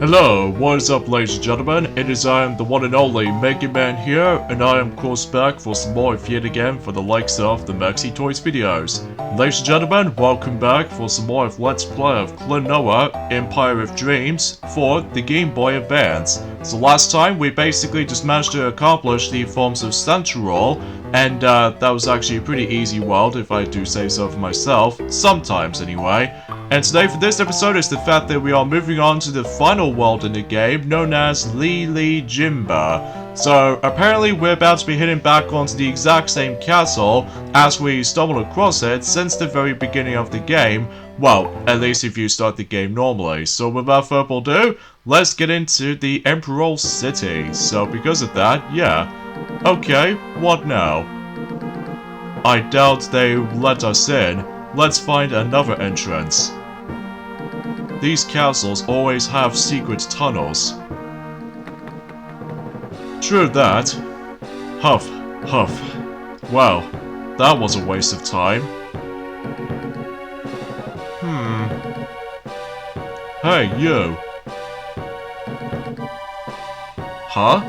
Hello, what is up ladies and gentlemen, it is I am the one and only Mega Man here, and I am of course back for some more yet again for the likes of the Maxi Toys videos. Ladies and gentlemen, welcome back for some more of Let's Play of Klonoa, Empire of Dreams, for the Game Boy Advance. So last time we basically just managed to accomplish the forms of Central, and that was actually a pretty easy world if I do say so for myself, sometimes anyway. And today for this episode is the fact that we are moving on to the final world in the game, known as Lili Jimba. So apparently we're about to be heading back onto the exact same castle as we stumbled across it since the very beginning of the game. Well, at least if you start the game normally. So without further ado, let's get into the Emperor City. So because of that, yeah. Okay, what now? I doubt they let us in. Let's find another entrance. These castles always have secret tunnels. True that. Huff, huff. Well, that was a waste of time. Hey, you. Huh?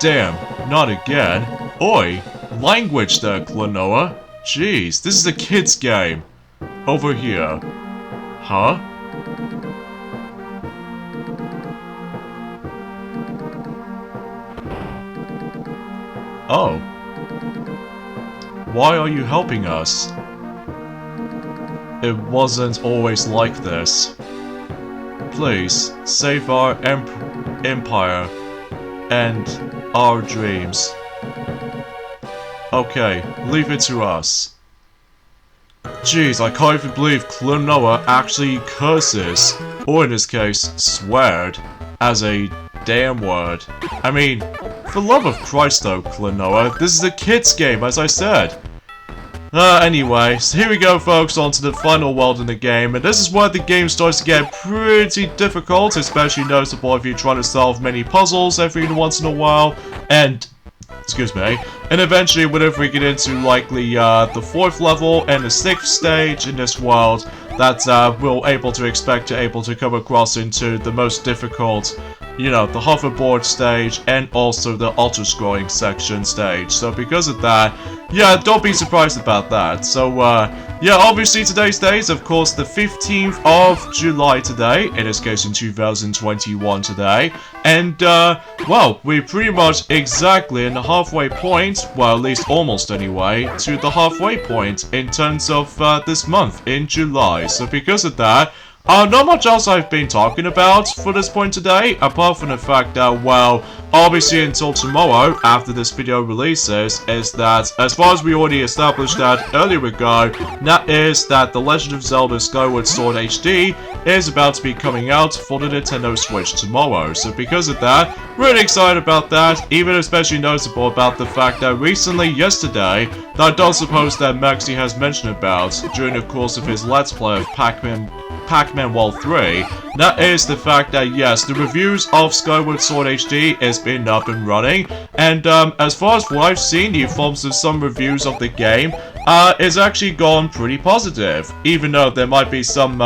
Damn, not again. Oi! Language there, Klonoa. Jeez, this is a kid's game. Over here. Huh? Oh. Why are you helping us? It wasn't always like this. Please, save our empire and our dreams. Okay, leave it to us. Jeez, I can't even believe Klonoa actually curses, or in this case, sweared, as a damn word. I mean, for love of Christ though, Klonoa, this is a kid's game, as I said. Anyway, so here we go folks, on to the final world in the game, and this is where the game starts to get pretty difficult, especially noticeable if you're trying to solve many puzzles every once in a while, and excuse me, and eventually whenever we get into likely the 4th level and the 6th stage in this world, that we'll able to come across into the most difficult, you know, the hoverboard stage and also the auto-scrolling section stage. So because of that, yeah, don't be surprised about that. So yeah, obviously today's date is of course the 15th of July today, in this case in 2021 today, and well, we're pretty much exactly in the halfway point, well at least almost anyway, to the halfway point in terms of this month in July. So because of that, not much else I've been talking about for this point today, apart from the fact that, well, obviously until tomorrow, after this video releases, is that, as far as we already established that earlier ago, that is that The Legend of Zelda Skyward Sword HD is about to be coming out for the Nintendo Switch tomorrow. So because of that, really excited about that, even especially noticeable about the fact that recently, yesterday, that I don't suppose that Maxi has mentioned about during the course of his Let's Play of Pac-Man World 3, that is the fact that yes, the reviews of Skyward Sword HD has been up and running, and as far as what I've seen, the forms of some reviews of the game, is actually gone pretty positive, even though there might be some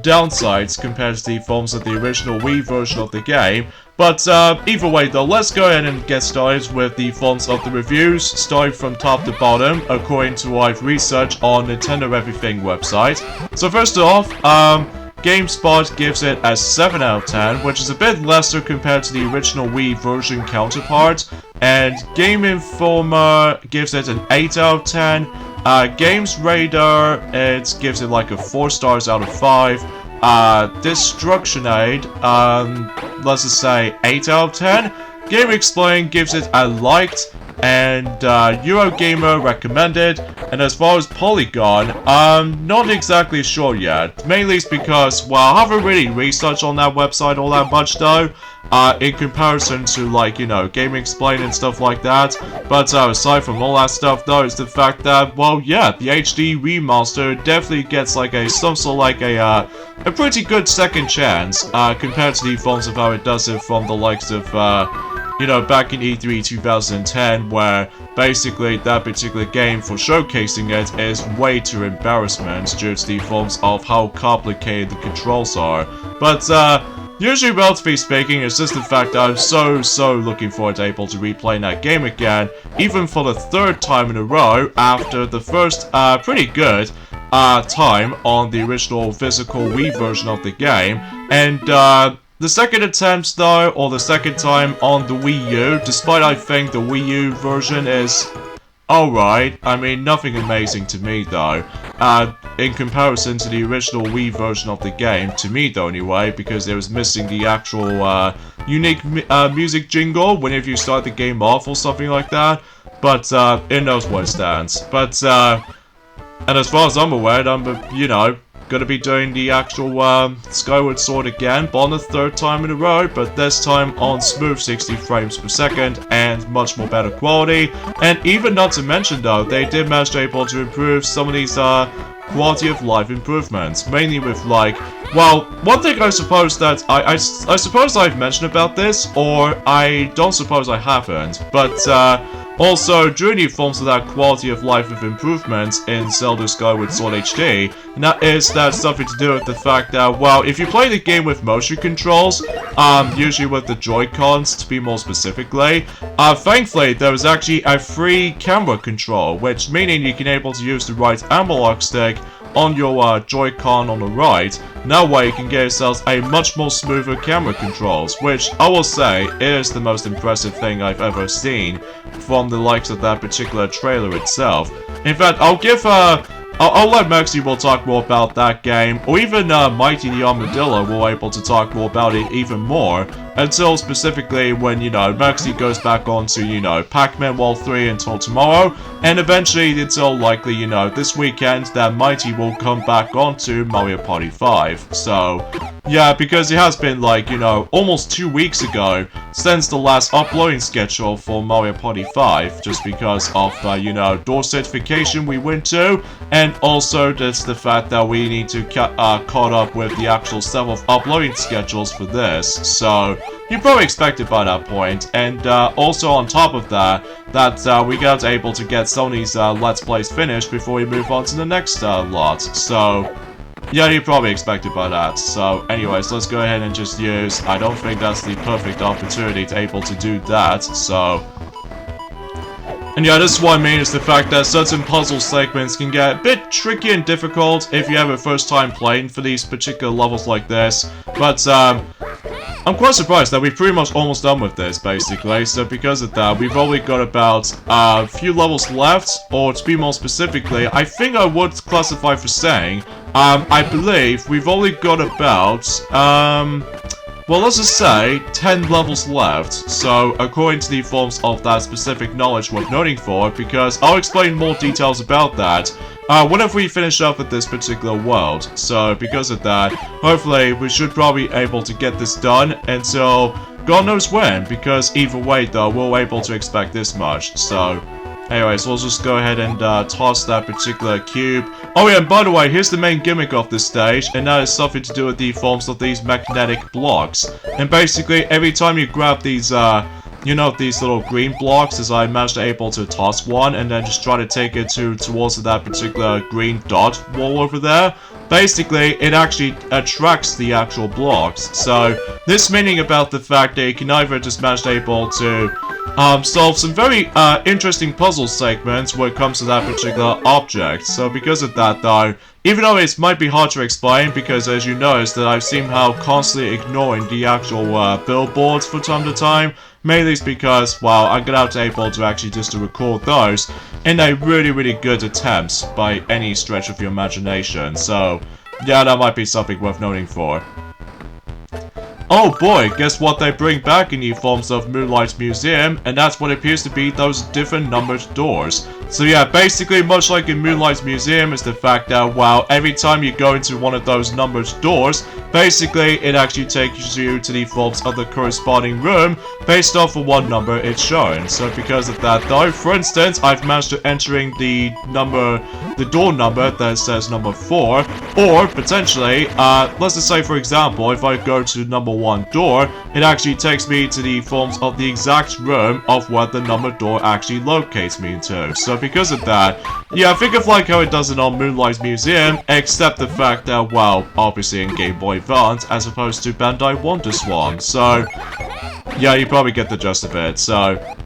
downsides compared to the forms of the original Wii version of the game. But either way though, let's go ahead and get started with the forms of the reviews, starting from top to bottom, according to what I've researched on Nintendo Everything website. So first off, GameSpot gives it a 7 out of 10, which is a bit lesser compared to the original Wii version counterpart, and Game Informer gives it an 8 out of 10, Games Radar, it gives it like a 4 stars out of 5, Destruction Aid, let's just say 8 out of 10. Game Explain gives it a liked, and Eurogamer recommended. And as far as Polygon, I'm not exactly sure yet. Mainly it's because, well, I haven't really researched on that website all that much though, in comparison to, like, you know, Game Explain and stuff like that. But aside from all that stuff though, it's the fact that, well, yeah, the HD remaster definitely gets like some sort of like a pretty good second chance, compared to the forms of how it does it from the likes of, you know, back in E3 2010, where basically that particular game, for showcasing it, is way too embarrassment due to the forms of how complicated the controls are. But usually, relatively speaking, it's just the fact that I'm so looking forward to able to replay that game again, even for the 3rd time in a row after the first, pretty good time on the original physical Wii version of the game, and the second attempt though, or the second time on the Wii U, despite I think the Wii U version is alright, I mean nothing amazing to me though, in comparison to the original Wii version of the game, to me though anyway, because it was missing the actual unique music jingle whenever you start the game off or something like that, but it knows where it stands. But and as far as I'm aware, I'm, you know, gonna be doing the actual Skyward Sword again, but on the 3rd time in a row, but this time on smooth 60 frames per second and much more better quality. And even not to mention though, they did manage to able to improve some of these quality of life improvements, mainly with like, well, one thing I suppose that I suppose I've mentioned about this, or I don't suppose I haven't, but also, during the forms of that quality of life of improvements in Zelda Skyward Sword HD, and that is that something to do with the fact that, well, if you play the game with motion controls, usually with the Joy-Cons to be more specifically, thankfully there was actually a free camera control, which meaning you can able to use the right analog stick on your Joy-Con on the right. That way you can get yourselves a much more smoother camera controls, which I will say is the most impressive thing I've ever seen from the likes of that particular trailer itself. In fact, I'll let Maxi will talk more about that game, or even Mighty the Armadillo will able to talk more about it even more, until specifically when, you know, Maxi goes back on to, you know, Pac-Man World 3 until tomorrow, and eventually until likely, you know, this weekend that Mighty will come back on to Mario Party 5. So, yeah, because it has been like, you know, almost 2 weeks ago since the last uploading schedule for Mario Party 5, just because of, you know, door certification we went to, and also just the fact that we need to caught up with the actual several uploading schedules for this, so you probably expected by that point. And also on top of that, we got able to get Sony's Let's Plays finished before we move on to the next lot, so yeah, you probably expected by that. So anyways, let's go ahead and just use, I don't think that's the perfect opportunity to able to do that, so. And yeah, this is what I mean, is the fact that certain puzzle segments can get a bit tricky and difficult if you have a first time playing for these particular levels like this. But I'm quite surprised that we've pretty much almost done with this, basically. So because of that, we've only got about a few levels left, or to be more specifically, I think I would classify for saying, I believe we've only got about, well, let's just say 10 levels left, so according to the forms of that specific knowledge worth noting for, because I'll explain more details about that whenever we finish up with this particular world. So because of that, hopefully we should probably be able to get this done until God knows when, because either way though, we're able to expect this much. So anyways, we'll just go ahead and toss that particular cube. Oh yeah, and by the way, here's the main gimmick of this stage, and that is something to do with the forms of these magnetic blocks. And basically, every time you grab these, you know, these little green blocks, as I managed to able to toss one, and then just try to take it towards that particular green dot wall over there, basically, it actually attracts the actual blocks. So, this meaning about the fact that you can either just manage to able to solve some very interesting puzzle segments when it comes to that particular object. So because of that though, even though it might be hard to explain, because as you notice that I've somehow constantly ignoring the actual billboards from time to time, mainly it's because, well, I'm gonna have to able to actually just to record those in a really good attempt by any stretch of your imagination. So yeah, that might be something worth noting for. Oh boy, guess what they bring back in the forms of Moonlight Museum, and that's what appears to be those different numbered doors. So yeah, basically much like in Moonlight Museum is the fact that, well, every time you go into one of those numbered doors, basically it actually takes you to the forms of the corresponding room based off of what number it's showing. So because of that though, for instance, I've managed to entering the door number that says number 4, or potentially, let's just say for example, if I go to number 1, 1 door, it actually takes me to the forms of the exact room of where the number door actually locates me into. So because of that, yeah, think of like how it does it on Moonlight's Museum, except the fact that, well, obviously in Game Boy Advance, as opposed to Bandai WonderSwan. So, yeah, you probably get the gist of it. So,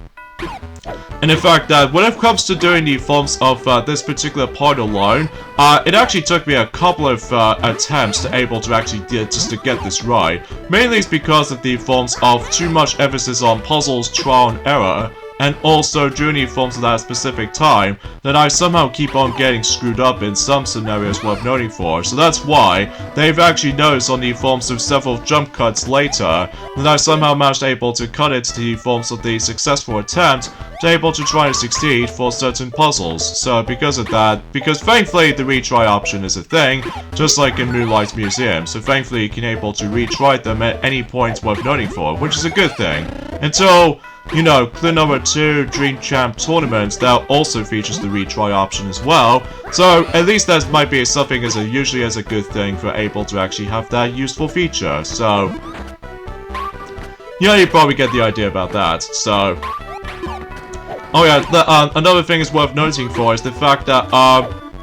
and in fact, when it comes to doing the forms of this particular part alone, it actually took me a couple of attempts to able to actually just to get this right. Mainly it's because of the forms of too much emphasis on puzzles, trial and error, and also during the forms of that specific time, that I somehow keep on getting screwed up in some scenarios worth noting for. So that's why they've actually noticed on the forms of several jump cuts later that I somehow managed able to cut it to the forms of the successful attempt to able to try to succeed for certain puzzles. So because of that, because thankfully the retry option is a thing, just like in Moonlight's Museum, so thankfully you can able to retry them at any point worth noting for, which is a good thing. Until, you know, Klonoa 2 Dream Champ Tournament that also features the retry option as well, so at least that might be something as usually as a good thing for able to actually have that useful feature. So, yeah, you probably get the idea about that. So, oh yeah, another thing is worth noting for is the fact that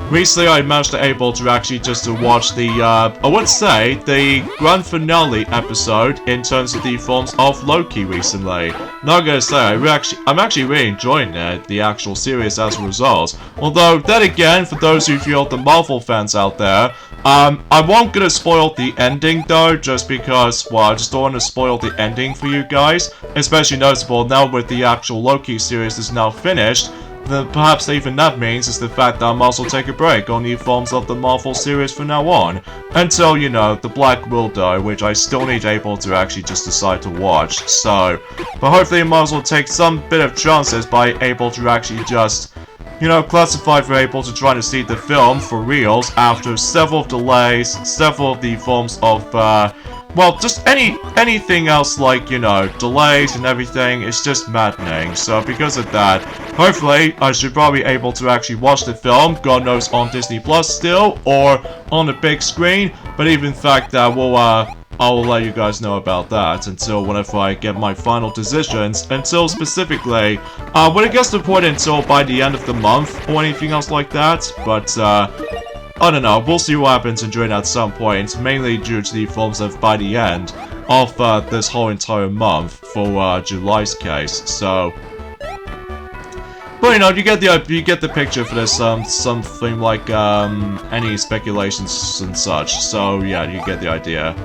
recently I managed to able to actually just to watch the, I would say, the grand finale episode in terms of the forms of Loki recently. Not gonna say, I'm actually really enjoying it, the actual series as a result. Although, then again, for those who feel the Marvel fans out there, I won't gonna spoil the ending though, just because, well, I just don't want to spoil the ending for you guys. Especially noticeable now with the actual Loki series is now finished. Then perhaps even that means is the fact that I might as well take a break on the forms of the Marvel series from now on. Until, you know, the Black Widow, which I still need able to actually just decide to watch. So, but hopefully I might as well take some bit of chances by able to actually just, you know, classify for able to try to see the film for reals after several delays, several of the forms of, well, just anything else like, you know, delays and everything, it's just maddening. So because of that, hopefully I should probably be able to actually watch the film, God knows on Disney Plus still, or on the big screen, but even in fact that I will let you guys know about that until whenever I get my final decisions, until specifically, when it gets to the point until by the end of the month, or anything else like that, but, I don't know, we'll see what happens during at some point, mainly due to the forms of by the end of this whole entire month for July's case, so. But you know, you get the picture for this, something like any speculations and such, so yeah, you get the idea.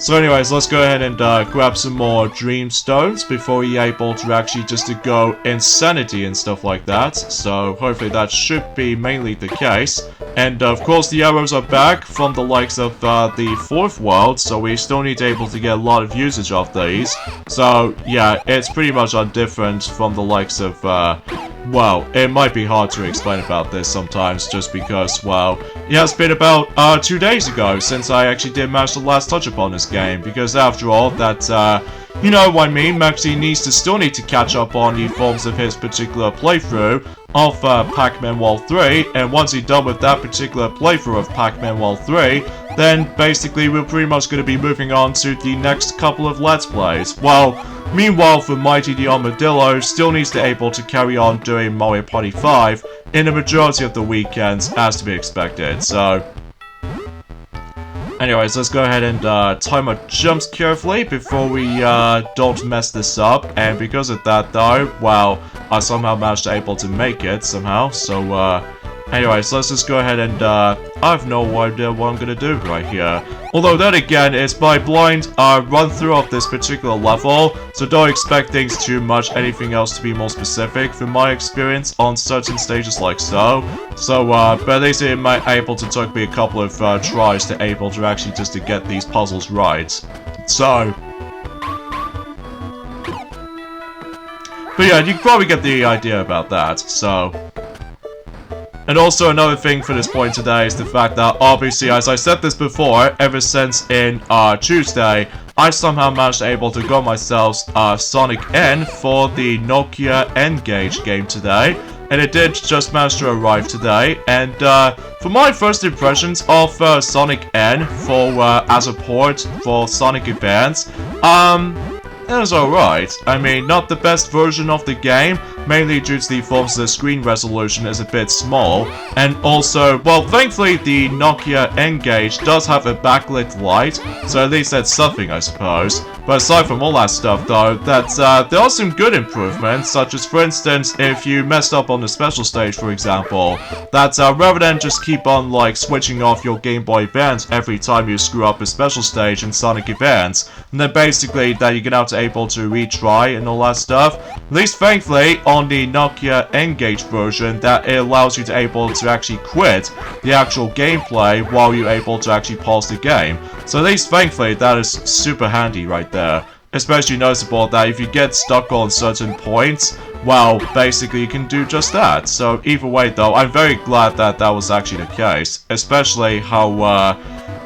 So anyways, let's go ahead and grab some more Dream Stones before we're able to actually just to go Insanity and stuff like that. So hopefully that should be mainly the case. And of course the arrows are back from the likes of the fourth world, so we still need to able to get a lot of usage of these. So yeah, it's pretty much undifferent from the likes of well, it might be hard to explain about this sometimes just because, well, it has been about 2 days ago since I actually did manage to last touch upon this game, because after all, that, you know what I mean, Maxi still need to catch up on the forms of his particular playthrough of Pac-Man World 3, and once he's done with that particular playthrough of Pac-Man World 3, then basically we're pretty much going to be moving on to the next couple of Let's Plays. Well, meanwhile, for Mighty the Armadillo still needs to able to carry on doing Mario Party 5 in the majority of the weekends, as to be expected, so. Anyways, let's go ahead and time our jumps carefully before we don't mess this up, and because of that though, well, I somehow managed to able to make it somehow, so anyways, let's just go ahead and I have no idea what I'm gonna do right here. Although then again, it's my blind run through of this particular level, so don't expect things too much, anything else to be more specific from my experience on certain stages like so. So, but at least it might able to take me a couple of tries to able to actually just to get these puzzles right. So. But yeah, you can probably get the idea about that, so. And also another thing for this point today is the fact that obviously, as I said this before, ever since in Tuesday, I somehow managed to able to go myself Sonic N for the Nokia N-Gage game today. and it did just manage to arrive today. And for my first impressions of Sonic N for as a port for Sonic Advance, it was alright. I mean, not the best version of the game, mainly due to the fact the screen resolution is a bit small, and also, well, thankfully the Nokia N-Gage does have a backlit light, so at least that's something, I suppose. But aside from all that stuff, though, there are some good improvements, such as, for instance, if you messed up on the special stage, for example, that rather than just keep on, like, switching off your Game Boy Advance every time you screw up a special stage in Sonic Advance, and then basically that you're gonna have to able to retry and all that stuff. At least thankfully on the Nokia N-Gage version that it allows you to able to actually quit the actual gameplay while you're able to actually pause the game. So at least thankfully that is super handy right there. Especially noticeable that if you get stuck on certain points, well, basically you can do just that. So either way though, I'm very glad that that was actually the case. Especially how,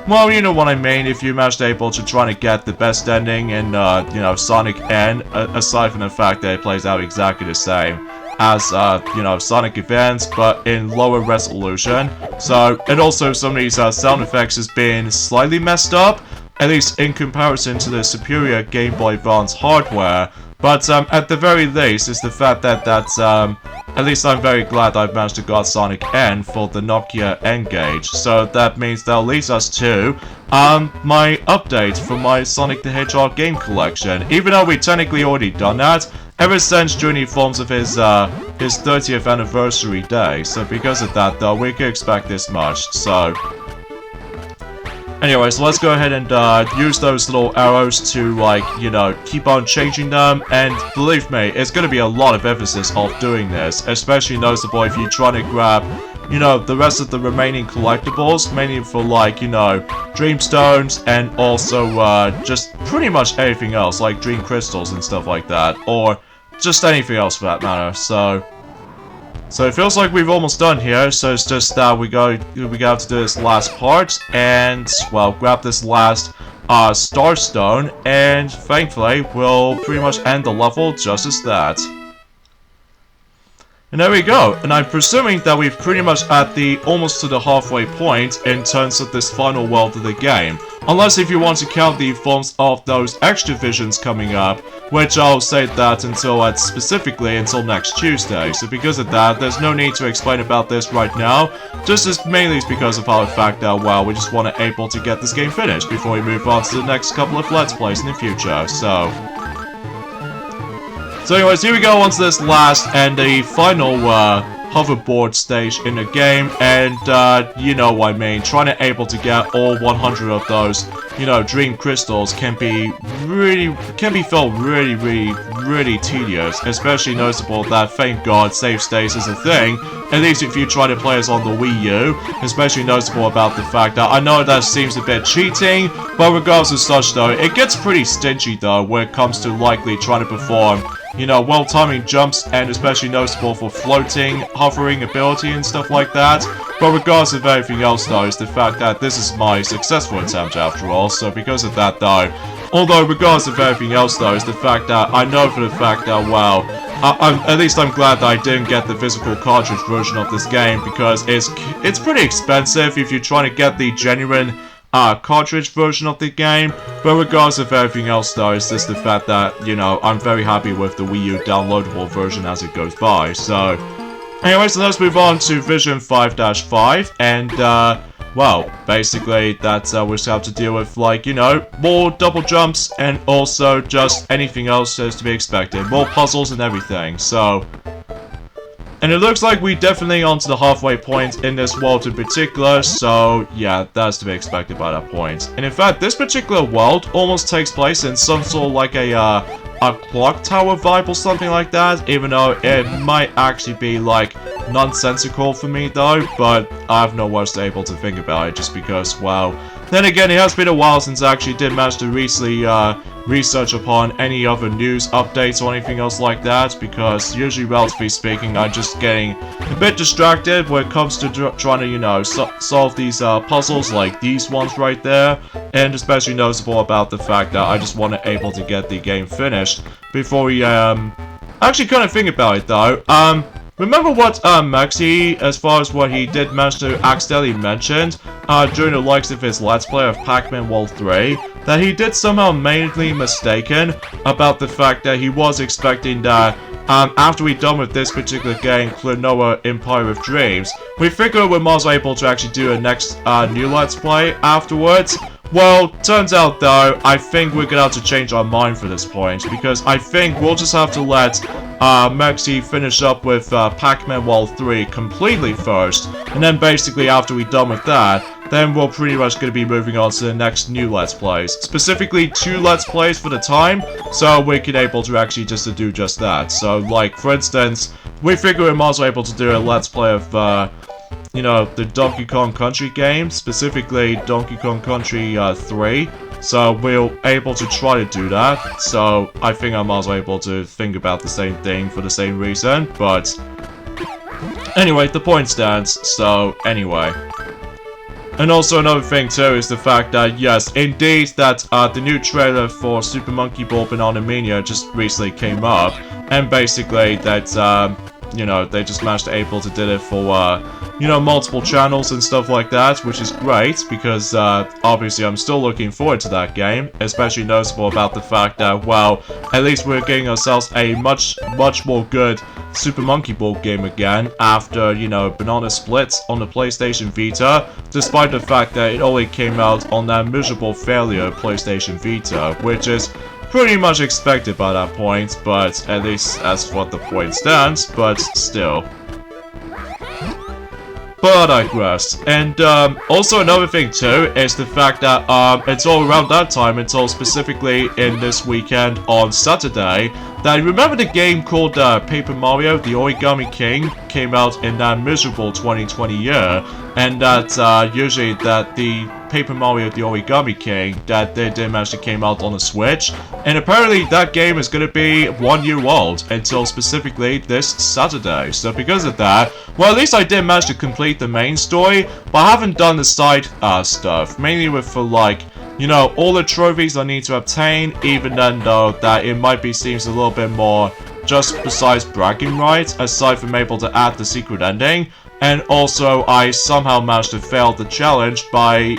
well, you know what I mean, if you managed able to try to get the best ending in, you know, Sonic N, aside from the fact that it plays out exactly the same as, you know, Sonic Advance, but in lower resolution. So, and also some of these sound effects has been slightly messed up, at least in comparison to the superior Game Boy Advance hardware. But at the very least, it's the fact that at least I'm very glad I've managed to get Sonic N for the Nokia N-Gage. So that means that leads us to my update for my Sonic the Hedgehog game collection. Even though we technically already done that, ever since during the forms of his 30th anniversary day. So because of that though, we can expect this much. So anyways, let's go ahead and use those little arrows to, like, you know, keep on changing them. And believe me, it's going to be a lot of emphasis of doing this, especially noticeable if you try to grab, you know, the rest of the remaining collectibles, mainly for, like, you know, Dream Stones and also just pretty much anything else, like Dream Crystals and stuff like that, or just anything else for that matter. So it feels like we've almost done here, so it's just that we got to do this last part, and, well, grab this last Star Stone, and thankfully, we'll pretty much end the level just as that. And there we go, and I'm presuming that we've pretty much at the almost to the halfway point in terms of this final world of the game. Unless if you want to count the forms of those extra visions coming up, which I'll say that until specifically until next Tuesday. So because of that, there's no need to explain about this right now, just as mainly it's because of how the fact that, well, we just want to able to get this game finished before we move on to the next couple of Let's Plays in the future, so anyways, here we go onto this last and the final hoverboard stage in the game, and you know what I mean, trying to able to get all 100 of those, you know, Dream Crystals can be felt really tedious, especially noticeable that, thank God, save states is a thing, at least if you try to play us on the Wii U, especially noticeable about the fact that I know that seems a bit cheating, but regardless of such though, it gets pretty stingy though when it comes to likely trying to perform, you know, well-timing jumps, and especially noticeable for floating, hovering ability and stuff like that. But regardless of everything else though, is the fact that this is my successful attempt after all, so because of that though, although regardless of everything else though, is the fact that I know for the fact that, well, at least I'm glad that I didn't get the physical cartridge version of this game, because it's pretty expensive if you're trying to get the genuine cartridge version of the game. But regardless of everything else though, it's just the fact that, you know, I'm very happy with the Wii U downloadable version as it goes by. So anyways, let's move on to Vision 5-5, and well, basically that's we just have to deal with, like, you know, more double jumps and also just anything else that's to be expected, more puzzles and everything. So, and it looks like we definitely onto the halfway point in this world in particular, so yeah, that's to be expected by that point. And in fact, this particular world almost takes place in some sort of like a clock tower vibe or something like that, even though it might actually be like nonsensical for me though, but I have no words to able to think about it just because, well, then again, it has been a while since I actually did manage to recently research upon any other news updates or anything else like that, because usually, relatively speaking, I'm just getting a bit distracted when it comes to trying to, you know, solve these puzzles like these ones right there, and especially noticeable about the fact that I just want to able to get the game finished before we actually kind of think about it though. remember what Maxi, as far as what he did manage to accidentally mention during the likes of his Let's Play of Pac-Man World 3, that he did somehow mainly mistaken about the fact that he was expecting that after we're done with this particular game, Klonoa Empire of Dreams, we figured we might be able to actually do a next new Let's Play afterwards. Well, turns out though, I think we're gonna have to change our mind for this point, because I think we'll just have to let Maxi finish up with Pac-Man World 3 completely first, and then basically after we're done with that, then we're pretty much going to be moving on to the next new Let's Plays. Specifically 2 Let's Plays for the time, so we're able to actually just do just that. So like, for instance, we figure we might as well able to do a Let's Play of you know, the Donkey Kong Country game, specifically Donkey Kong Country 3. So we're able to try to do that. So I think I'm also able to think about the same thing for the same reason. But anyway, the point stands. So anyway. And also another thing too is the fact that yes, indeed that the new trailer for Super Monkey Ball Banana Mania just recently came up. And basically that you know, they just managed to able to did it for you know, multiple channels and stuff like that, which is great, because obviously I'm still looking forward to that game, especially noticeable about the fact that, well, at least we're getting ourselves a much more good Super Monkey Ball game again after, you know, Banana Split on the PlayStation Vita, despite the fact that it only came out on that miserable failure PlayStation Vita, which is pretty much expected by that point, but at least as what the point stands, but still. But I digress. And also another thing too is the fact that it's all around that time until specifically in this weekend on Saturday that remember the game called Paper Mario The Origami King came out in that miserable 2020 year, and that usually that the Paper Mario The Origami King that they did manage to came out on the Switch, and apparently that game is going to be 1 year old until specifically this Saturday. So because of that, well, at least I did manage to complete the main story, but I haven't done the side stuff, mainly with for like, you know, all the trophies I need to obtain, even then though that it might be seems a little bit more just besides bragging rights, aside from able to add the secret ending. And also, I somehow managed to fail the challenge by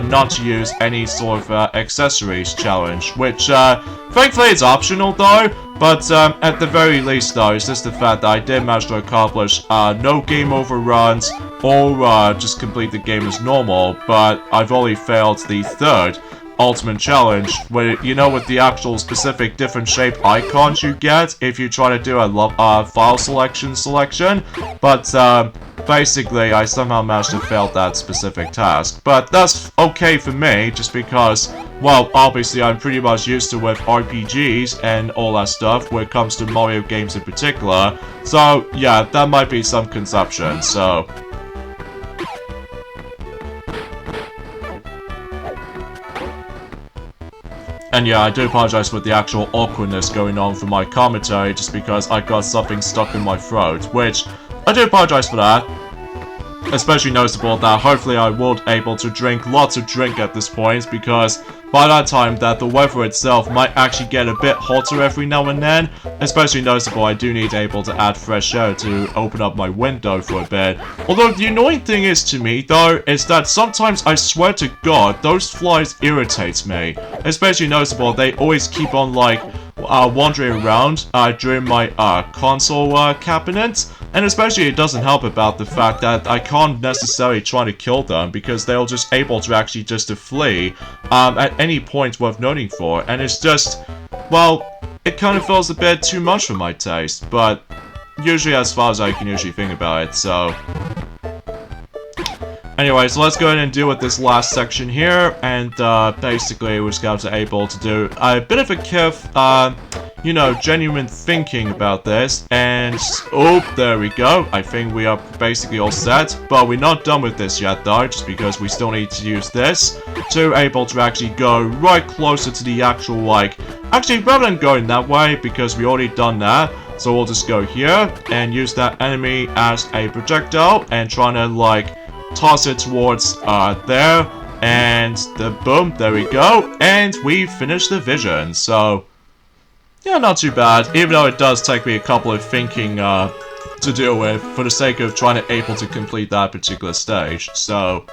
not to use any sort of accessories challenge, which thankfully is optional though, but at the very least though, it's just the fact that I did manage to accomplish no game overruns or just complete the game as normal, but I've only failed the 3rd ultimate challenge, where, you know, with the actual specific different shape icons you get if you try to do a file selection, but basically I somehow managed to fail that specific task. But that's okay for me, just because, well, obviously I'm pretty much used to with RPGs and all that stuff when it comes to Mario games in particular, so yeah, that might be some conception, so. And yeah, I do apologize for the actual awkwardness going on for my commentary, just because I got something stuck in my throat, which, I do apologize for that. Especially noticeable that hopefully I will be able to drink lots of drink at this point, because by that time that the weather itself might actually get a bit hotter every now and then. Especially noticeable I do need able to add fresh air to open up my window for a bit. Although the annoying thing is to me though, is that sometimes I swear to God, those flies irritate me. Especially noticeable they always keep on like wandering around during my console cabinet, and especially it doesn't help about the fact that I can't necessarily try to kill them because they're just able to actually just to flee at any point worth noting for, and it's just, well, it kind of feels a bit too much for my taste, but usually as far as I can usually think about it, so. Anyway, so let's go ahead and deal with this last section here, and basically we're just going to be able to do a bit of a you know, genuine thinking about this, and oh, there we go. I think we are basically all set, but we're not done with this yet though, just because we still need to use this to able to actually go right closer to the actual, like, actually rather than going that way, because we already done that, so we'll just go here and use that enemy as a projectile and trying to like toss it towards there, and the boom, there we go, and we finished the vision. So yeah, not too bad, even though it does take me a couple of thinking to deal with for the sake of trying to able to complete that particular stage. So,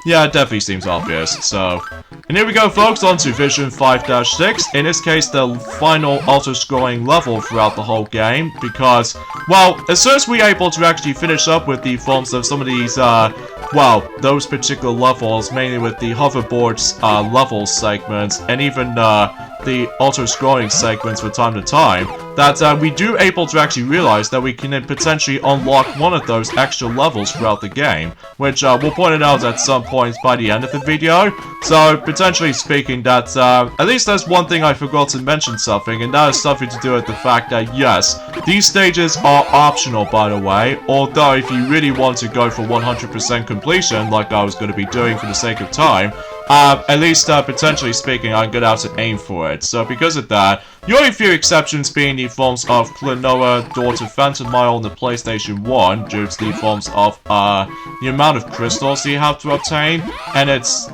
yeah, it definitely seems obvious. So, and here we go, folks, on to Vision 5-6. In this case, the final auto-scrolling level throughout the whole game, because, well, as soon as we're able to actually finish up with the forms of some of these, well, those particular levels, mainly with the hoverboards level segments, and even the auto-scrolling segments from time to time, that we do able to actually realize that we can potentially unlock one of those extra levels throughout the game, which we'll point it out at some point by the end of the video. So, potentially speaking, that at least there's one thing I forgot to mention something, and that is something to do with the fact that, yes, these stages are optional, by the way, although if you really want to go for 100% completion, like I was going to be doing for the sake of time, at least, potentially speaking, I'm gonna have to aim for it. So, because of that, the only few exceptions being the forms of Klonoa, Daughter Phantom Mile on the PlayStation 1, due to the forms of, the amount of crystals you have to obtain, and it's,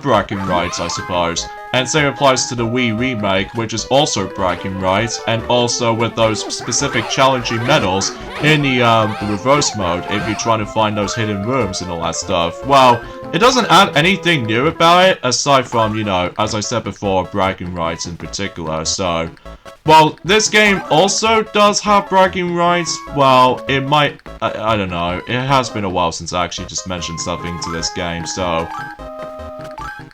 bragging rights, I suppose. And same applies to the Wii remake, which is also bragging rights, and also with those specific challenging medals in the reverse mode, if you're trying to find those hidden rooms and all that stuff. Well, it doesn't add anything new about it, aside from, you know, as I said before, bragging rights in particular, so... Well, this game also does have bragging rights. Well, it might... I don't know. It has been a while since I actually just mentioned something to this game, so...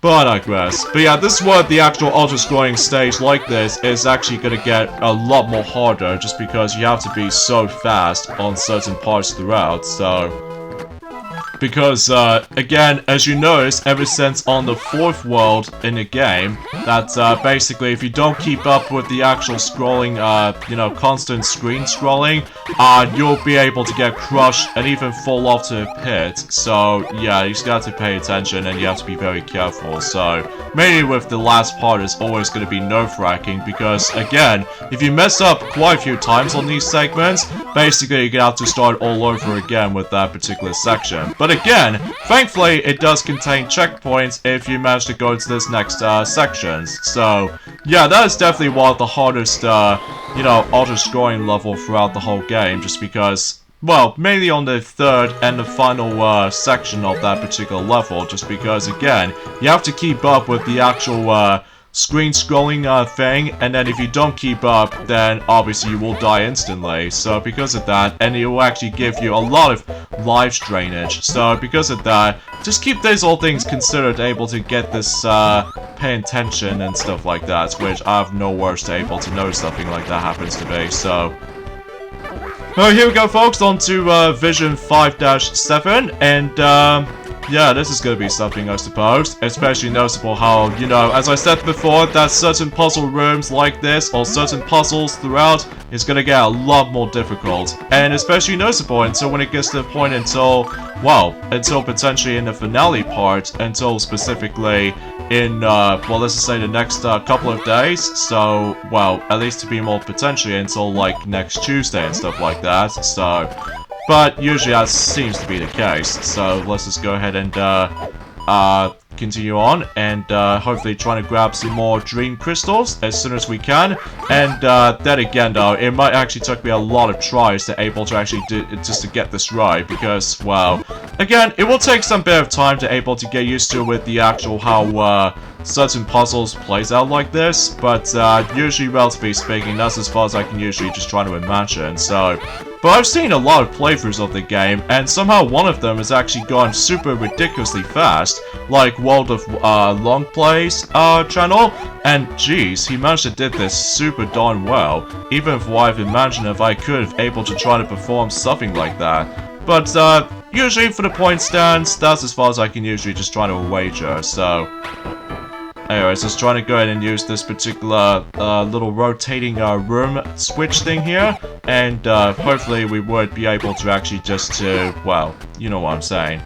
But I digress. But yeah, this is what the actual auto-scrolling stage like this is actually going to get a lot more harder, just because you have to be so fast on certain parts throughout, so... Because, again, as you notice, ever since on the 4th world in the game, that, basically, if you don't keep up with the actual scrolling, you know, constant screen scrolling, you'll be able to get crushed and even fall off to a pit. So, yeah, you just got to pay attention and you have to be very careful. So, mainly with the last part is always going to be nerve-wracking because, again, if you mess up quite a few times on these segments, basically you're going to have to start all over again with that particular section. But again, thankfully, it does contain checkpoints if you manage to go to this next sections. So, yeah, that is definitely one of the hardest, you know, auto-scoring level throughout the whole game, just because, well, mainly on the 3rd and the final section of that particular level, just because, again, you have to keep up with the actual screen scrolling thing, and then if you don't keep up, then obviously you will die instantly. So because of that, and it will actually give you a lot of life drainage. So because of that, just keep these all things considered, able to get this paying attention and stuff like that, which I have no words to able to know something like that happens to be. So alright, here we go, folks, on to Vision 5-7, and yeah, this is going to be something, I suppose. Especially noticeable how, you know, as I said before, that certain puzzle rooms like this, or certain puzzles throughout, is going to get a lot more difficult. And especially noticeable until when it gets to the point until, well, until potentially in the finale part, until specifically in, well, let's just say the next couple of days. So, well, at least to be more potentially until, like, next Tuesday and stuff like that. So... But usually that seems to be the case, so let's just go ahead and continue on, and hopefully trying to grab some more dream crystals as soon as we can. And then again though, it might actually take me a lot of tries to able to actually do just to get this right, because, well, again, it will take some bit of time to able to get used to with the actual how certain puzzles plays out like this, but usually, relatively speaking, that's as far as I can usually just try to imagine. So, but I've seen a lot of playthroughs of the game, and somehow one of them has actually gone super ridiculously fast, like World of Long Play's channel, and geez, he managed to did this super darn well, even if I've imagined if I could have able to try to perform something like that. But usually for the point stands, that's as far as I can usually just try to wager, so... Anyways, just trying to go ahead and use this particular little rotating room switch thing here, and hopefully we would be able to actually just to, well, you know what I'm saying.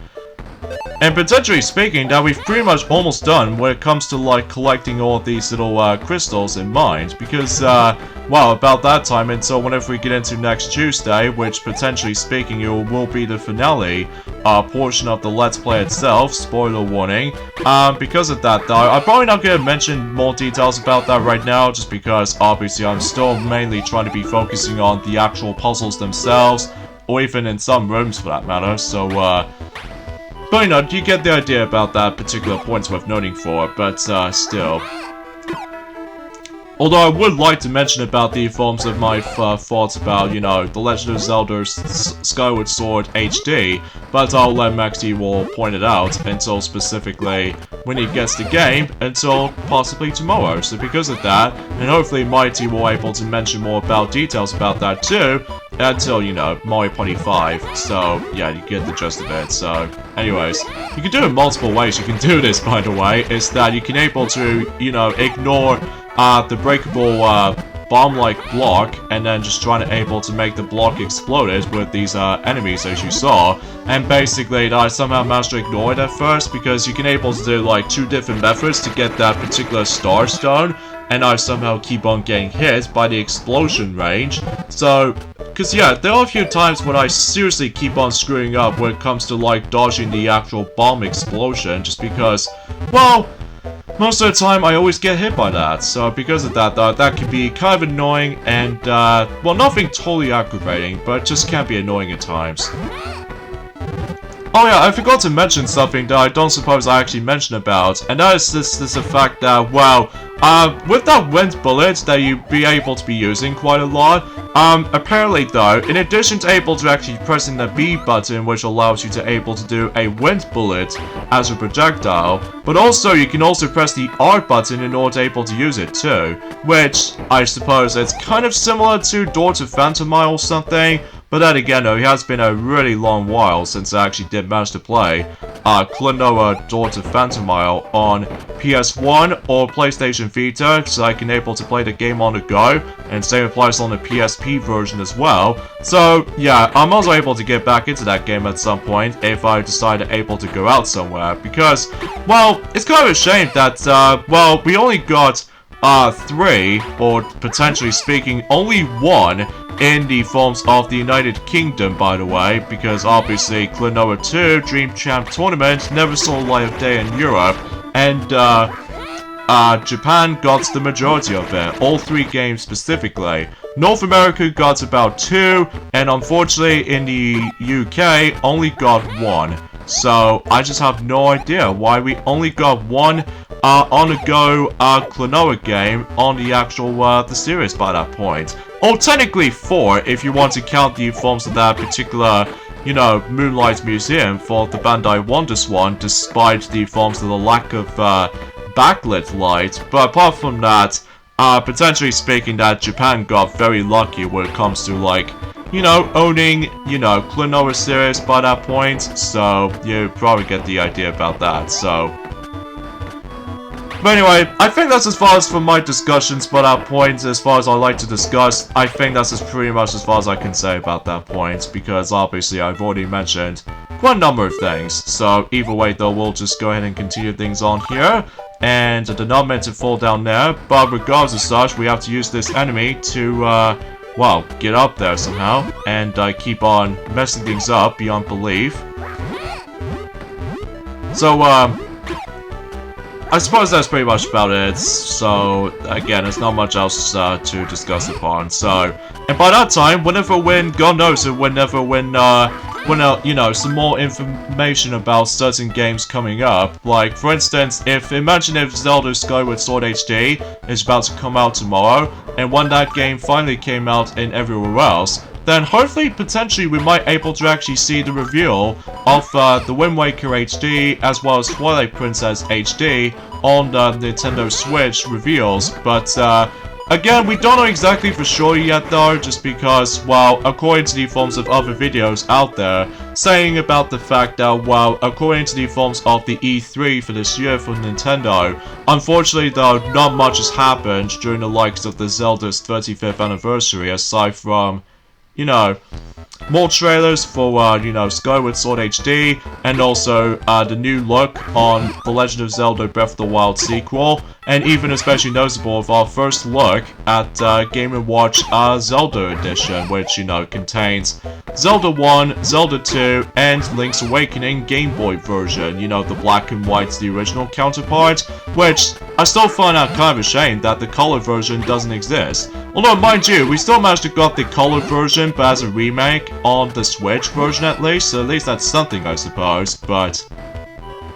And potentially speaking, that we've pretty much almost done when it comes to like collecting all of these little crystals in mind, because well, about that time until whenever we get into next Tuesday, which potentially speaking it will be the finale portion of the Let's Play itself, spoiler warning. Because of that though, I'm probably not going to mention more details about that right now, just because obviously I'm still mainly trying to be focusing on the actual puzzles themselves, or even in some rooms for that matter, so but you know, you get the idea about that particular point worth noting for, but still. Although I would like to mention about the forms of my thoughts about, you know, The Legend of Zelda Skyward Sword HD, but I'll let Maxi will point it out until specifically when he gets the game, until possibly tomorrow. So because of that, and hopefully Mighty will able to mention more about details about that too, until, you know, Mario Party 5. So, yeah, you get the gist of it. So, anyways, you can do it multiple ways. You can do this, by the way, is that you can able to, you know, ignore the breakable bomb-like block, and then just trying to able to make the block exploded with these enemies, as you saw. And basically, I somehow managed to ignore it at first, because you can able to do like 2 different methods to get that particular star stone, and I somehow keep on getting hit by the explosion range. So, because yeah, there are a few times when I seriously keep on screwing up when it comes to like dodging the actual bomb explosion, just because, well, most of the time I always get hit by that. So because of that though, that can be kind of annoying and, well, nothing totally aggravating, but it just can be annoying at times. Oh yeah, I forgot to mention something that I don't suppose I actually mentioned about, and that is this the fact that, well, with that wind bullet that you'd be able to be using quite a lot, apparently though, in addition to able to actually pressing the B button, which allows you to able to do a wind bullet as a projectile, but also you can also press the R button in order to able to use it too, which I suppose it's kind of similar to Door to Phantomile or something. But then again though, it has been a really long while since I actually did manage to play Klonoa Door to Phantomile on PS1 or PlayStation Vita, so I can able to play the game on the go, and same applies on the PSP version as well. So yeah, I'm also able to get back into that game at some point if I decide to able to go out somewhere, because, well, it's kind of a shame that, well, we only got 3, or potentially speaking, only 1 in the forms of the United Kingdom, by the way, because obviously Klonoa 2 Dream Champ Tournament never saw the light of day in Europe, and Japan got the majority of it, all 3 games specifically. North America got about 2, and unfortunately in the UK only got 1. So I just have no idea why we only got 1 on-the-go Klonoa game on the actual the series by that point. Or technically 4 if you want to count the forms of that particular, you know, Moonlight Museum for the Bandai WonderSwan, despite the forms of the lack of backlit light. But apart from that, potentially speaking, that Japan got very lucky when it comes to, like, you know, owning, you know, Klonoa series by that point. So you probably get the idea about that. So, but anyway, I think that's as far as for my discussions by that point, as far as I like to discuss. I think that's pretty much as far as I can say about that point, because obviously I've already mentioned quite a number of things. So either way though, we'll just go ahead and continue things on here. And they're not meant to fall down there, but regardless of such, we have to use this enemy to, well, get up there somehow. And keep on messing things up beyond belief. So, I suppose that's pretty much about it. So, again, there's not much else to discuss upon. So, and by that time, whenever when, God knows, whenever when, you know, some more information about certain games coming up. Like, for instance, imagine if Zelda Skyward Sword HD is about to come out tomorrow, and when that game finally came out in everywhere else, then hopefully, potentially, we might able to actually see the reveal of the Wind Waker HD as well as Twilight Princess HD on the Nintendo Switch reveals. But again, we don't know exactly for sure yet though, just because, well, according to the forms of other videos out there, saying about the fact that, well, according to the forms of the E3 for this year for Nintendo, unfortunately though, not much has happened during the likes of the Zelda's 35th anniversary, aside from you know, more trailers for, you know, Skyward Sword HD, and also the new look on The Legend of Zelda Breath of the Wild sequel, and even especially noticeable of our first look at Game & Watch Zelda Edition, which, you know, contains Zelda 1, Zelda 2, and Link's Awakening Game Boy version, you know, the black and white's the original counterpart, which I still find out kind of a shame that the color version doesn't exist. Although, mind you, we still managed to get the color version, but as a remake on the Switch version at least, so at least that's something, I suppose, but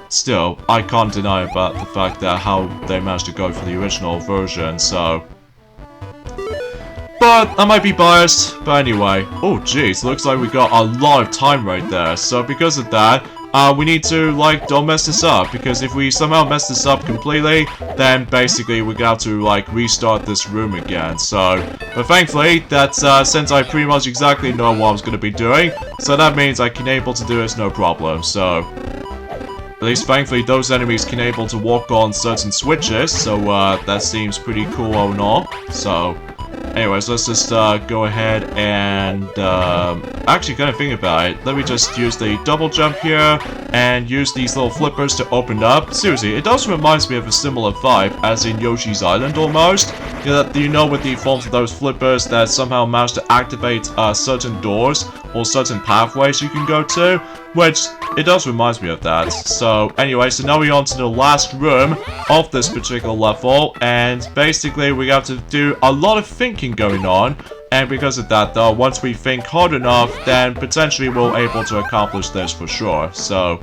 still, I can't deny about the fact that how they managed to go for the original version, so... But I might be biased, but anyway. Oh jeez, looks like we got a lot of time right there, so because of that, we need to, like, don't mess this up, because if we somehow mess this up completely, then basically we're gonna have to, like, restart this room again, so... But thankfully, that's, since I pretty much exactly know what I was gonna be doing, so that means I can able to do this no problem, so... At least, thankfully, those enemies can able to walk on certain switches, so, that seems pretty cool and all, so... Anyways, let's just go ahead and actually kind of think about it. Let me just use the double jump here and use these little flippers to open up. Seriously, it does remind me of a similar vibe as in Yoshi's Island almost. You know, with the forms of those flippers that somehow manage to activate certain doors or certain pathways you can go to, which it does remind me of that. So anyway, so now we're on to the last room of this particular level, and basically we have to do a lot of thinking going on, and because of that though, once we think hard enough, then potentially we'll able to accomplish this for sure. So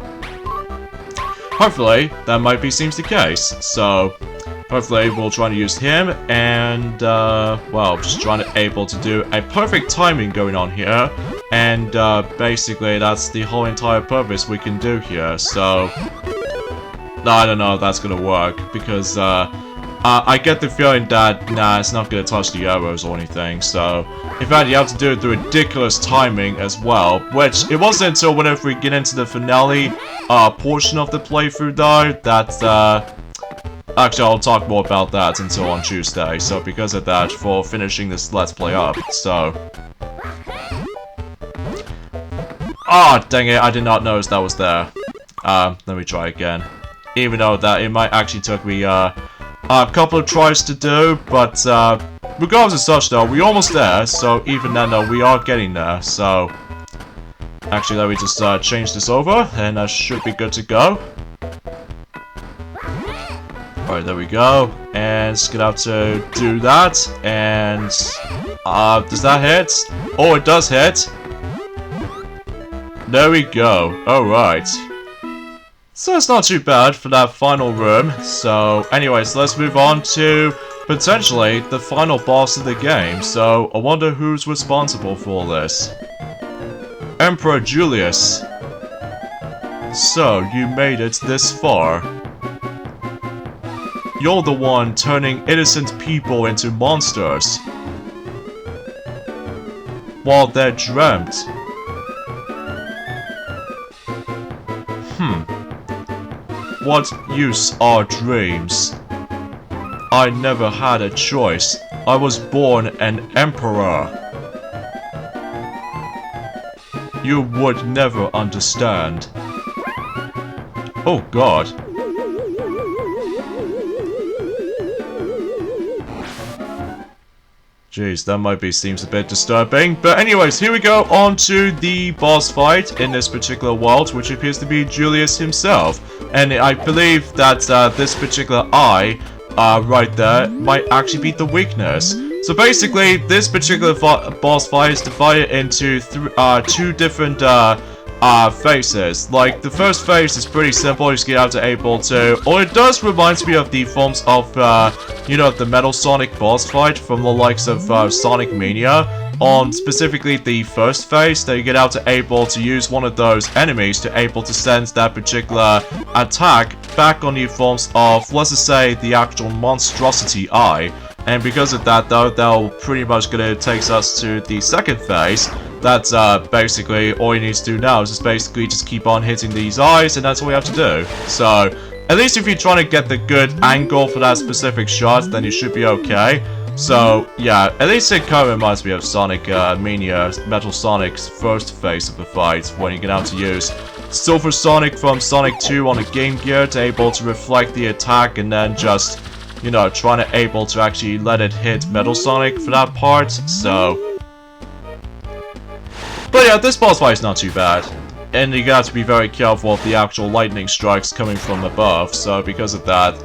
hopefully that might be seems the case. So hopefully we'll try to use him, and well, just trying to able to do a perfect timing going on here, and basically that's the whole entire purpose we can do here. So I don't know if that's gonna work, because I get the feeling that nah, it's not gonna touch the arrows or anything. So in fact, you have to do it through ridiculous timing as well, which it wasn't until whenever we get into the finale portion of the playthrough though that actually, I'll talk more about that until on Tuesday, so because of that, for finishing this Let's Play up, so... Ah, dang it, I did not notice that was there. Let me try again. Even though that it might actually took me, a couple of tries to do, but, regardless of such though, we're almost there, so even then though, we are getting there, so... Actually, let me just, change this over, and I should be good to go. Alright, there we go, and just gonna have to do that, and, does that hit? Oh, it does hit! There we go, alright. So it's not too bad for that final room, so anyways, let's move on to, potentially, the final boss of the game, so I wonder who's responsible for all this. Emperor Julius. So, you made it this far. You're the one turning innocent people into monsters. While they're dreamt. What use are dreams? I never had a choice. I was born an emperor. You would never understand. Oh god. Jeez, that might be seems a bit disturbing. But anyways, here we go on to the boss fight in this particular world, which appears to be Julius himself. And I believe that this particular eye right there might actually be the weakness. So basically, this particular boss fight is divided into two different phases. Like, the first phase is pretty simple, you just get out to able to... Or it does remind me of the forms of, you know, the Metal Sonic boss fight from the likes of Sonic Mania. On specifically the first phase, that you get out to able to use one of those enemies to able to send that particular attack back on the forms of, let's just say, the actual monstrosity eye. And because of that though, that'll pretty much gonna take us to the second phase. That's basically all you need to do now is just basically just keep on hitting these eyes, and that's all you have to do. So at least if you're trying to get the good angle for that specific shot, then you should be okay. So, yeah, at least it kind of reminds me of Sonic Mania, Metal Sonic's first phase of the fight, when you get out to use Silver Sonic from Sonic 2 on the Game Gear to able to reflect the attack and then just, you know, trying to able to actually let it hit Metal Sonic for that part, so... But yeah, this boss fight is not too bad. And you got to be very careful of the actual lightning strikes coming from above, so because of that...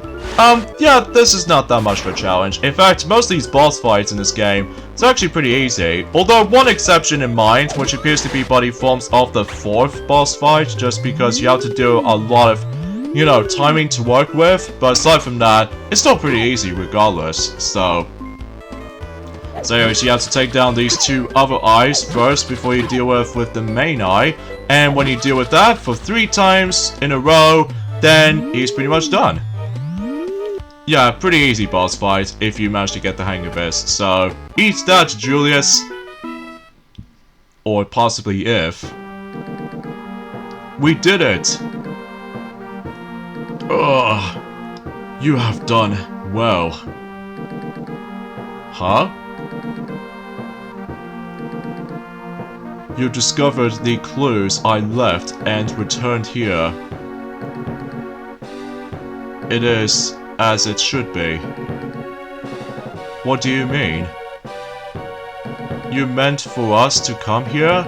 yeah, this is not that much of a challenge. In fact, most of these boss fights in this game, it's actually pretty easy. Although, one exception in mind, which appears to be body forms of the 4th boss fight, just because you have to do a lot of, you know, timing to work with. But aside from that, it's still pretty easy regardless, so... So anyways, you have to take down these 2 other eyes first before you deal with the main eye. And when you deal with that for 3 times in a row, then he's pretty much done. Yeah, pretty easy boss fight if you manage to get the hang of this. So, eat that, Julius. Or possibly if. We did it! Ugh. You have done well. Huh? You discovered the clues I left and returned here. It is as it should be. What do you mean? You meant for us to come here?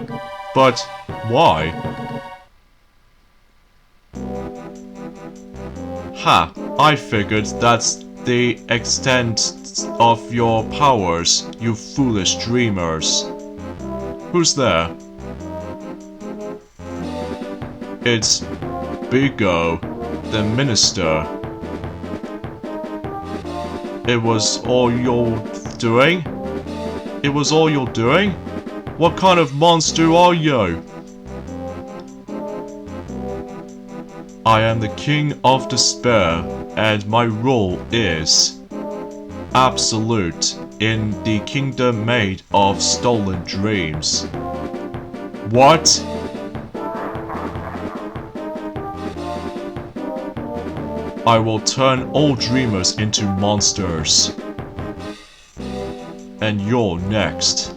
But why? Ha! I figured that's the extent of your powers, you foolish dreamers. Who's there? It's Bigo, the minister. It was all you're doing? It was all you're doing? What kind of monster are you? I am the King of Despair, and my rule is absolute in the kingdom made of stolen dreams. What? I will turn all dreamers into monsters. And you're next.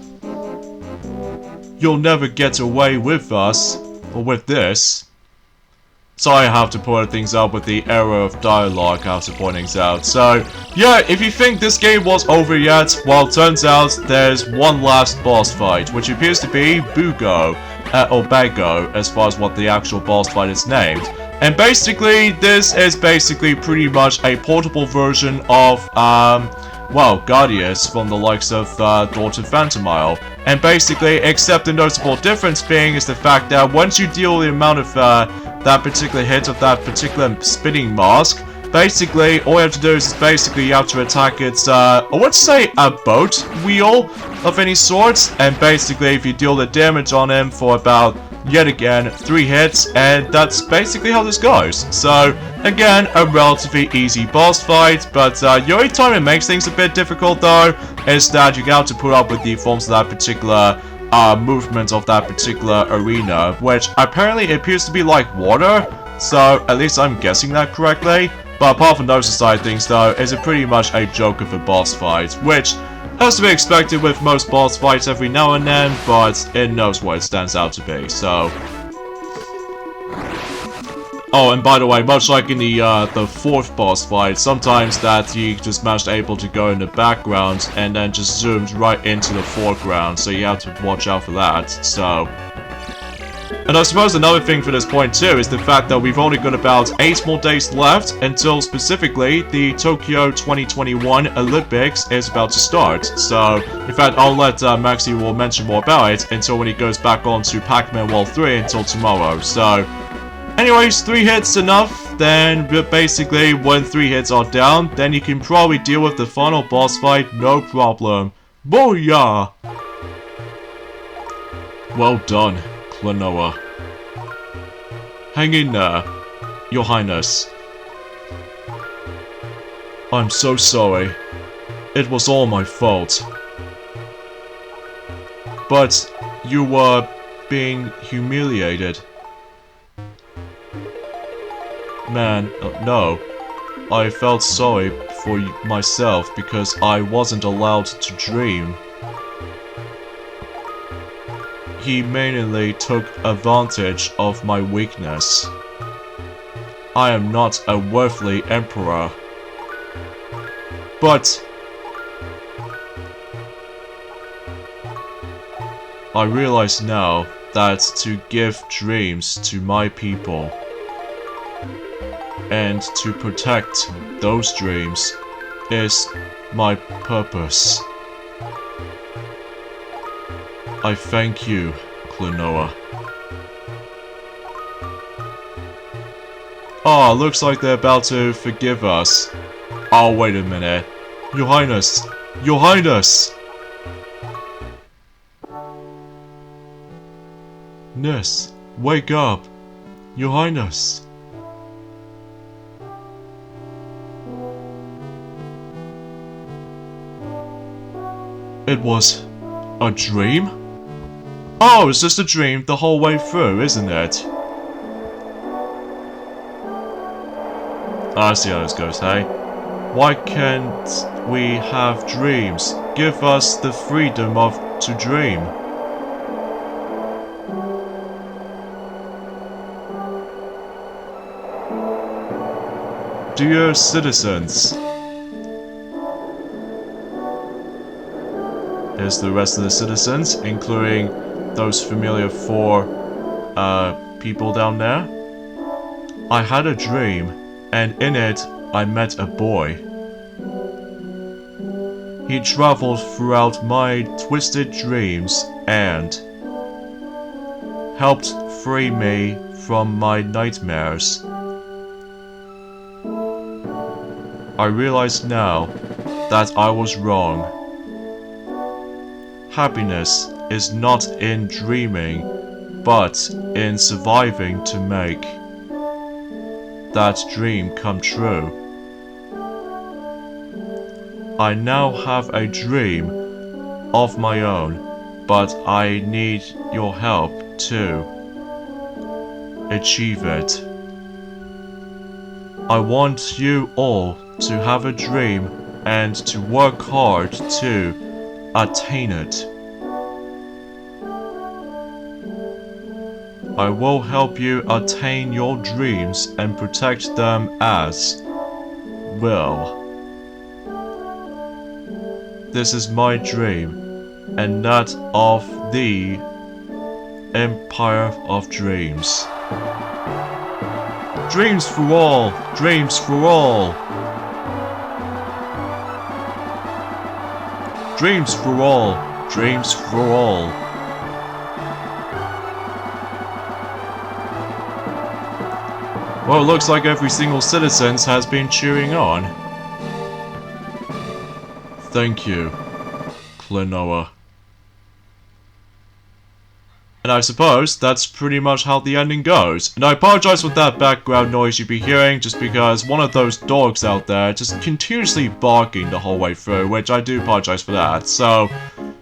You'll never get away with us, or with this. Sorry I have to point things out with the error of dialogue after pointing out. So, yeah, if you think this game was over yet, well, turns out there's one last boss fight, which appears to be Bugo, or Bago, as far as what the actual boss fight is named. And basically, this is basically pretty much a portable version of, well, Guardius from the likes of Daughter Phantomile. And basically, except the notable difference being is the fact that once you deal the amount of that particular hit of that particular spinning mask, basically, all you have to do is basically you have to attack its, I would say a boat wheel of any sort. And basically, if you deal the damage on him for about, yet again, 3 hits, and that's basically how this goes. So, again, a relatively easy boss fight, but the only time it makes things a bit difficult, though, is that you have to put up with the forms of that particular movement of that particular arena, which apparently appears to be like water, so at least I'm guessing that correctly. But apart from those side things, though, it's pretty much a joke of a boss fight, which has to be expected with most boss fights every now and then, but it knows what it stands out to be, so... Oh, and by the way, much like in the 4th boss fight, sometimes that you just managed able to go in the background and then just zoomed right into the foreground, so you have to watch out for that, so... And I suppose another thing for this point too is the fact that we've only got about 8 more days left until specifically the Tokyo 2021 Olympics is about to start. So, in fact, I'll let Maxi will mention more about it until when he goes back on to Pac-Man World 3 until tomorrow. So, anyways, 3 hits enough, then basically when 3 hits are down, then you can probably deal with the final boss fight, no problem. Booyah! Well done, Klonoa. Hang in there, Your Highness. I'm so sorry. It was all my fault. But you were being humiliated. Man, no. I felt sorry for myself because I wasn't allowed to dream. He mainly took advantage of my weakness. I am not a worldly emperor. But I realize now that to give dreams to my people and to protect those dreams is my purpose. I thank you, Klonoa. Ah, looks like they're about to forgive us. Oh, wait a minute. Your Highness! Your Highness! Ness, wake up! Your Highness! It was a dream? Oh, it's just a dream the whole way through, isn't it? I see how this goes, hey? Why can't we have dreams? Give us the freedom to dream. Dear citizens, here's the rest of the citizens, including those familiar 4 people down there. I had a dream, and in it I met a boy. He traveled throughout my twisted dreams and helped free me from my nightmares. I realize now that I was wrong. Happiness is not in dreaming, but in surviving to make that dream come true. I now have a dream of my own, but I need your help to achieve it. I want you all to have a dream and to work hard to attain it. I will help you attain your dreams and protect them as well. This is my dream, and that of the Empire of Dreams. Dreams for all! Dreams for all! Dreams for all! Dreams for all! Well, it looks like every single citizen has been cheering on. Thank you, Klonoa. And I suppose that's pretty much how the ending goes. And I apologize for that background noise you'd be hearing, just because one of those dogs out there just continuously barking the whole way through, which I do apologize for that. So,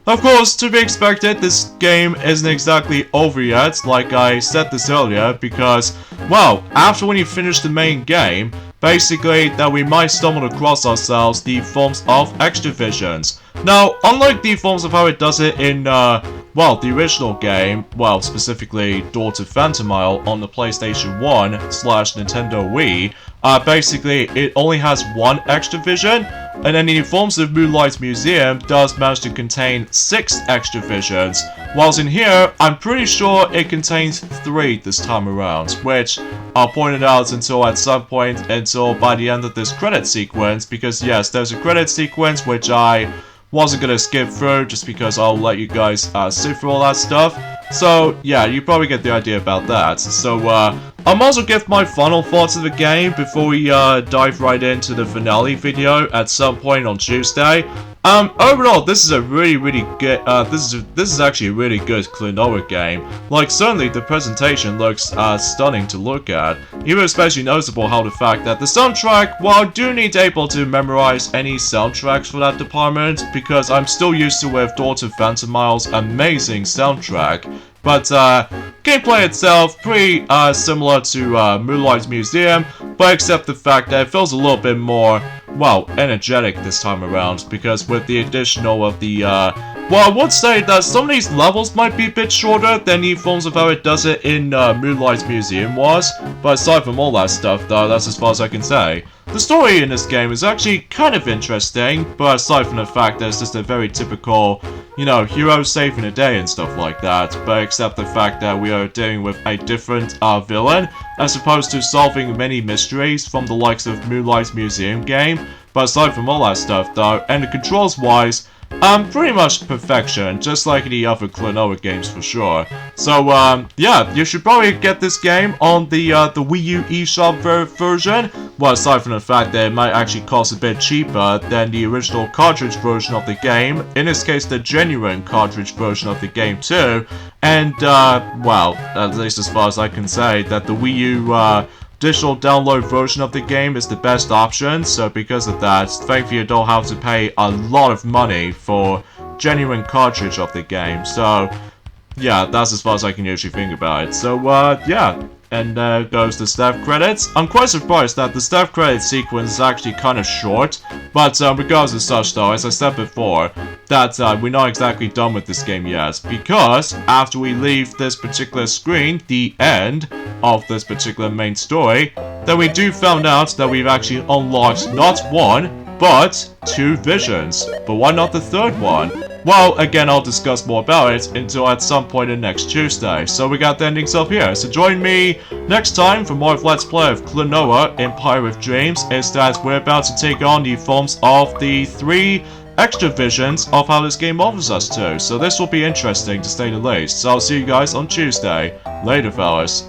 of course, to be expected, this game isn't exactly over yet, like I said this earlier, because, well, after when you finish the main game, basically that we might stumble across ourselves the forms of extra visions. Now, unlike the forms of how it does it in, well, the original game, well, specifically Door to Phantomile on the PlayStation 1/Nintendo Wii, basically it only has one extra vision, and then the Forms of Moonlight Museum does manage to contain 6 extra visions, whilst in here, I'm pretty sure it contains 3 this time around, which I'll point it out until at some point, until by the end of this credit sequence, because yes, there's a credit sequence which I wasn't gonna skip through, just because I'll let you guys sit through all that stuff. So, yeah, you probably get the idea about that. So, I'll also give my final thoughts of the game before we dive right into the finale video at some point on Tuesday. Overall, this is a really good, this is actually a really good Klonoa game. Like, certainly the presentation looks stunning to look at. Even especially noticeable how the fact that the soundtrack, well, I do need able to memorize any soundtracks for that department, because I'm still used to with Door to Phantomile's amazing soundtrack. But, gameplay itself, pretty similar to Moonlight Museum, but except the fact that it feels a little bit more, well, energetic this time around, because with the additional of the, well, I would say that some of these levels might be a bit shorter than the forms of how it does it in Moonlight's Museum was, but aside from all that stuff, though, that's as far as I can say. The story in this game is actually kind of interesting, but aside from the fact that it's just a very typical, you know, hero saving the day and stuff like that, but except the fact that we are dealing with a different villain, as opposed to solving many mysteries from the likes of Moonlight's Museum game. But aside from all that stuff though, and the controls wise, pretty much perfection, just like the other Klonoa games for sure. So, yeah, you should probably get this game on the Wii U eShop version. Well, aside from the fact that it might actually cost a bit cheaper than the original cartridge version of the game, in this case the genuine cartridge version of the game too, and, well, at least as far as I can say, that the Wii U, digital download version of the game is the best option, so because of that, thankfully you don't have to pay a lot of money for genuine cartridge of the game, so yeah, that's as far as I can usually think about it. So yeah, and there goes the staff credits. I'm quite surprised that the staff credit sequence is actually kind of short, but regardless of such though, as I said before, that we're not exactly done with this game yet, because after we leave this particular screen, the end of this particular main story, then we do found out that we've actually unlocked not one, but 2 visions. But why not the third one? Well, again, I'll discuss more about it until at some point in next Tuesday. So we got the endings up here. So join me next time for more of Let's Play of Klonoa Empire of Dreams. Is that we're about to take on the forms of the 3 extra visions of how this game offers us to. So this will be interesting to say the least. So I'll see you guys on Tuesday. Later, fellas.